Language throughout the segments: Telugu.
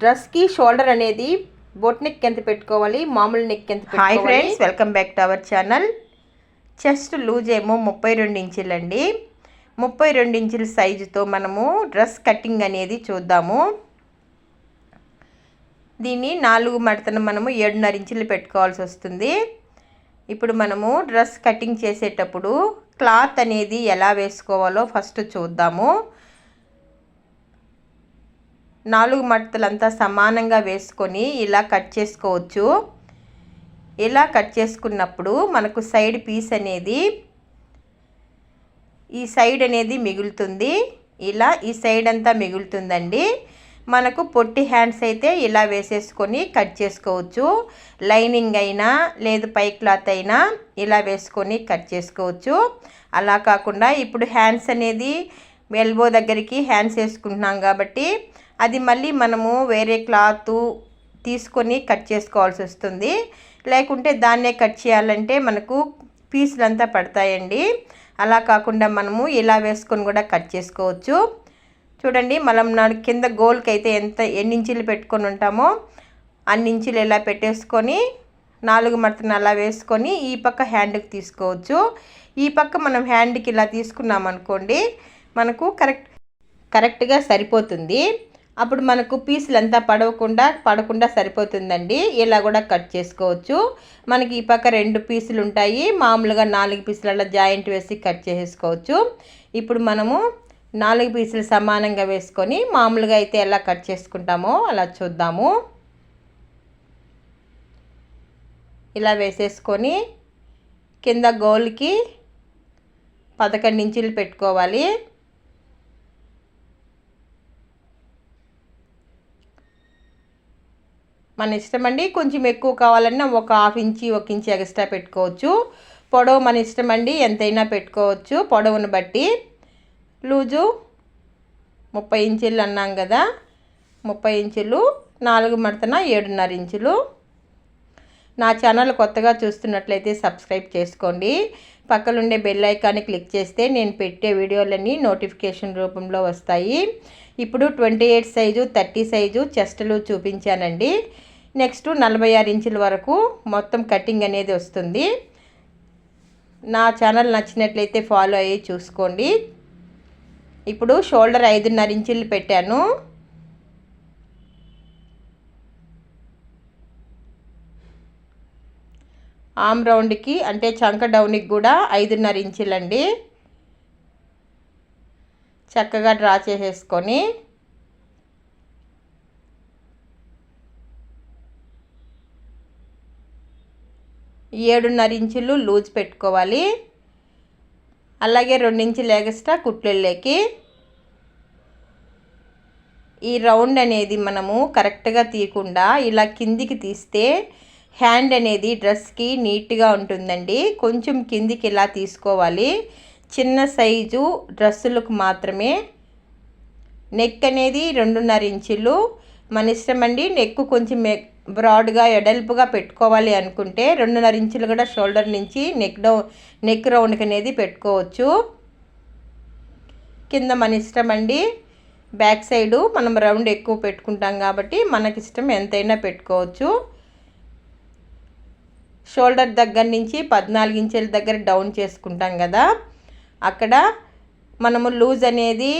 డ్రెస్కి షోల్డర్ అనేది బోట్ నెక్ ఎంత పెట్టుకోవాలి, మామూలు నెక్ ఎంత పెట్టుకోవాలి. Hi friends, welcome back to our channel. Chest loose ఏమో 32 ఇంచులండి. 32 ఇంచుల సైజుతో మనము డ్రెస్ కటింగ్ అనేది చూద్దాము. దీన్ని 4 మడతను మనము 7.5 ఇంచులు పెట్టుకోవాల్సి వస్తుంది. ఇప్పుడు మనము డ్రెస్ కటింగ్ చేసేటప్పుడు క్లాత్ అనేది ఎలా వేసుకోవాలో ఫస్ట్ చూద్దాము. 4 మడతలంతా సమానంగా వేసుకొని ఇలా కట్ చేసుకోవచ్చు. ఇలా కట్ చేసుకున్నప్పుడు మనకు సైడ్ పీస్ అనేది ఈ సైడ్ అనేది మిగులుతుంది. ఇలా ఈ సైడ్ అంతా మిగులుతుందండి. మనకు పొట్టి హ్యాండ్స్ అయితే ఇలా వేసేసుకొని కట్ చేసుకోవచ్చు. లైనింగ్ అయినా లేదు పై క్లాత్ అయినా ఇలా వేసుకొని కట్ చేసుకోవచ్చు. అలా కాకుండా ఇప్పుడు హ్యాండ్స్ అనేది ఎల్బో దగ్గరికి హ్యాండ్స్ వేసుకుంటున్నాం కాబట్టి అది మళ్ళీ మనము వేరే క్లాత్ తీసుకొని కట్ చేసుకోవాల్సి వస్తుంది. లేకుంటే దాన్నే కట్ చేయాలంటే మనకు పీసులంతా పడతాయండి. అలా కాకుండా మనము ఇలా వేసుకొని కూడా కట్ చేసుకోవచ్చు. చూడండి, మనం కింద గోల్కి అయితే ఎన్ని ఇంచులు పెట్టుకొని ఉంటామో అన్ని ఇంచులు ఇలా పెట్టేసుకొని 4 మడతను అలా వేసుకొని ఈ పక్క హ్యాండ్కి తీసుకోవచ్చు. ఈ పక్క మనం హ్యాండ్కి ఇలా తీసుకున్నాం అనుకోండి, మనకు కరెక్ట్గా సరిపోతుంది. అప్పుడు మనకు పీసులంతా పడకుండా సరిపోతుందండి. ఇలా కూడా కట్ చేసుకోవచ్చు. మనకి ఈ పక్క 2 పీసులు ఉంటాయి, మామూలుగా 4 పీసులలో జాయింట్ వేసి కట్ చేసుకోవచ్చు. ఇప్పుడు మనము 4 పీసులు సమానంగా వేసుకొని మామూలుగా అయితే ఎలా కట్ చేసుకుంటామో అలా చూద్దాము. ఇలా వేసేసుకొని కింద గోల్కి 11 ఇంచులు పెట్టుకోవాలి. మన ఇష్టం అండి. కొంచెం ఎక్కువ కావాలన్నా ఒక 1/2 ఇంచు 1 ఇంచు ఎక్స్ట్రా పెట్టుకోవచ్చు. పొడవు మన ఇష్టం అండి, ఎంతైనా పెట్టుకోవచ్చు పొడవును బట్టి. లూజు 30 ఇంచులు అన్నాం కదా, 30 ఇంచులు 4 మడతన 7.5 ఇంచులు. నా ఛానల్ కొత్తగా చూస్తున్నట్లయితే సబ్స్క్రైబ్ చేసుకోండి. పక్కనుండే బెల్ ఐకాన్ని క్లిక్ చేస్తే నేను పెట్టే వీడియోలన్నీ నోటిఫికేషన్ రూపంలో వస్తాయి. ఇప్పుడు 28 సైజు 30 సైజు చెస్టులు చూపించానండి. నెక్స్ట్ 46 ఇంచుల వరకు మొత్తం కటింగ్ అనేది వస్తుంది. నా ఛానల్ నచ్చినట్లయితే ఫాలో అయ్యి చూసుకోండి. ఇప్పుడు షోల్డర్ 5.5 ఇంచులు పెట్టాను. ఆమ్ రౌండ్కి అంటే చంక డౌన్కి కూడా 5.5 ఇంచులండి. చక్కగా డ్రా చేసేసుకొని ఏడున్నర ఇంచులు లూజ్ పెట్టుకోవాలి. అలాగే 2 ఇంచులు ఎక్స్ట్రా కుట్లెళ్ళకి. ఈ రౌండ్ అనేది మనము కరెక్ట్గా తీయకుండా ఇలా కిందికి తీస్తే హ్యాండ్ అనేది డ్రెస్కి నీట్గా ఉంటుందండి. కొంచెం కిందికి ఇలా తీసుకోవాలి. చిన్న సైజు డ్రెస్సులకు మాత్రమే. నెక్ అనేది 2.5 ఇంచులు మన ఇష్టం అండి. నెక్ కొంచెం బ్రాడ్గా ఎడల్పుగా పెట్టుకోవాలి అనుకుంటే 2.5 ఇంచులు కూడా షోల్డర్ నుంచి నెక్ రౌండ్కి అనేది పెట్టుకోవచ్చు. కింద మన ఇష్టం అండి. బ్యాక్ సైడు మనం రౌండ్ ఎక్కువ పెట్టుకుంటాం కాబట్టి మనకిష్టం ఎంతైనా పెట్టుకోవచ్చు. షోల్డర్ దగ్గర నుంచి 14 ఇంచుల దగ్గర డౌన్ చేసుకుంటాం కదా, అక్కడ మనము లూజ్ అనేది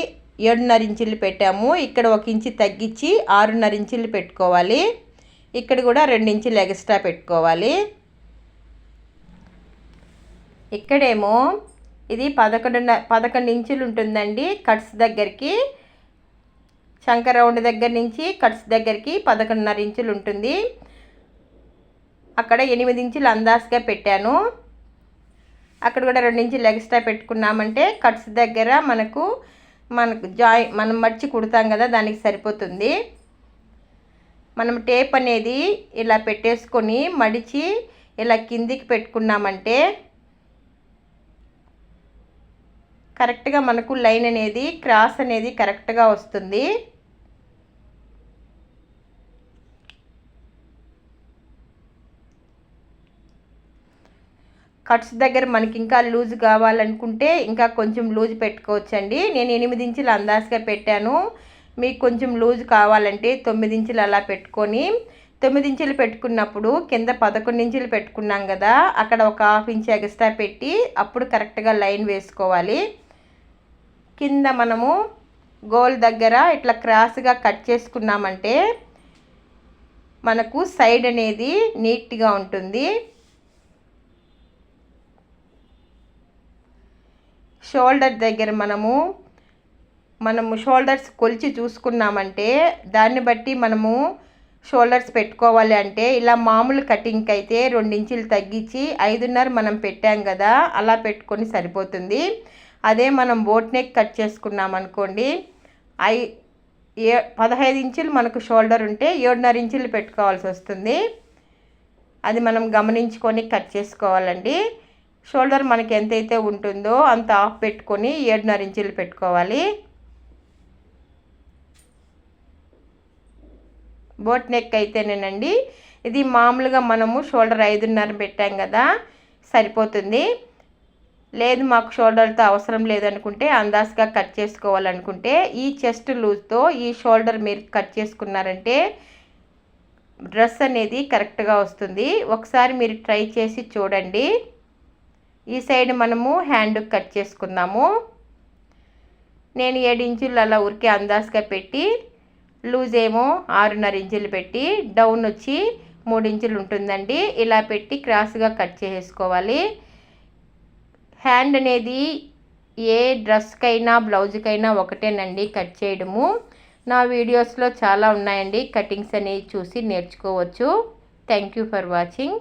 7.5 ఇంచులు పెట్టాము. ఇక్కడ 1 ఇంచు తగ్గించి 6.5 ఇంచులు పెట్టుకోవాలి. ఇక్కడ కూడా 2 ఇంచులు ఎక్స్ట్రా పెట్టుకోవాలి. ఇక్కడేమో ఇది 11 ఇంచులు ఉంటుందండి. కట్స్ దగ్గరికి చంక రౌండ్ దగ్గర నుంచి కట్స్ దగ్గరికి 11.5 ఇంచులు ఉంటుంది. అక్కడ 8 ఇంచులు అందాజుగా పెట్టాను. అక్కడ కూడా 2 ఇంచులు ఎక్స్ట్రా పెట్టుకున్నామంటే కట్స్ దగ్గర మనకు మనం మడిచి కుడతాం కదా, దానికి సరిపోతుంది. మనం టేప్ అనేది ఇలా పెట్టేసుకొని మడిచి ఇలా కిందికి పెట్టుకున్నామంటే కరెక్ట్గా మనకు లైన్ అనేది క్రాస్ అనేది కరెక్ట్గా వస్తుంది. కట్స్ దగ్గర మనకి ఇంకా లూజ్ కావాలనుకుంటే ఇంకా కొంచెం లూజ్ పెట్టుకోవచ్చండి. నేను 8 ఇంచులు అందాజుగా పెట్టాను. మీకు కొంచెం లూజ్ కావాలంటే 9 ఇంచులు అలా పెట్టుకొని 9 ఇంచులు పెట్టుకున్నప్పుడు కింద 11 ఇంచులు పెట్టుకున్నాం కదా, అక్కడ ఒక ½ ఇంచ్ ఎక్స్ట్రా పెట్టి అప్పుడు కరెక్ట్గా లైన్ వేసుకోవాలి. కింద మనము గోల్ దగ్గర ఇట్లా క్రాస్గా కట్ చేసుకున్నామంటే మనకు సైడ్ అనేది నీట్గా ఉంటుంది. షోల్డర్ దగ్గర మనము షోల్డర్స్ కొలిచి చూసుకున్నామంటే దాన్ని బట్టి మనము షోల్డర్స్ పెట్టుకోవాలి. అంటే ఇలా మామూలు కటింగ్కి అయితే 2 ఇంచులు తగ్గించి 5.5 మనం పెట్టాం కదా, అలా పెట్టుకొని సరిపోతుంది. అదే మనం బోట్ నెక్ కట్ చేసుకున్నాం అనుకోండి, 15 ఇంచులు మనకు షోల్డర్ ఉంటే 7.5 ఇంచులు పెట్టుకోవాల్సి వస్తుంది. అది మనం గమనించుకొని కట్ చేసుకోవాలండి. షోల్డర్ మనకి ఎంతైతే ఉంటుందో అంత ఆఫ్ పెట్టుకొని 7.5 ఇంచులు పెట్టుకోవాలి. బోట్ నెక్ అయితేనేనండి, ఇది మామూలుగా మనము షోల్డర్ 5.5 పెట్టాం కదా, సరిపోతుంది. లేదు మాకు షోల్డర్తో అవసరం లేదనుకుంటే అందాజుగా కట్ చేసుకోవాలనుకుంటే ఈ చెస్ట్ లూజ్తో ఈ షోల్డర్ మీరు కట్ చేసుకున్నారంటే డ్రెస్ అనేది కరెక్ట్గా వస్తుంది. ఒకసారి మీరు ట్రై చేసి చూడండి. ఈ సైడ్ మనము హ్యాండ్ కట్ చేసుకుందాము. నేను 7 ఇంచులు అలా ఊరికే అందాజుగా పెట్టి, లూజ్ ఏమో 6.5 ఇంచులు పెట్టి, డౌన్ వచ్చి 3 ఇంచులు ఉంటుందండి. ఇలా పెట్టి క్రాస్గా కట్ చేసుకోవాలి. హ్యాండ్ అనేది ఏ డ్రెస్కైనా బ్లౌజ్కైనా ఒకటేనండి కట్ చేయడము. నా వీడియోస్లో చాలా ఉన్నాయండి, కటింగ్స్ అనేవి చూసి నేర్చుకోవచ్చు. Thank you for watching.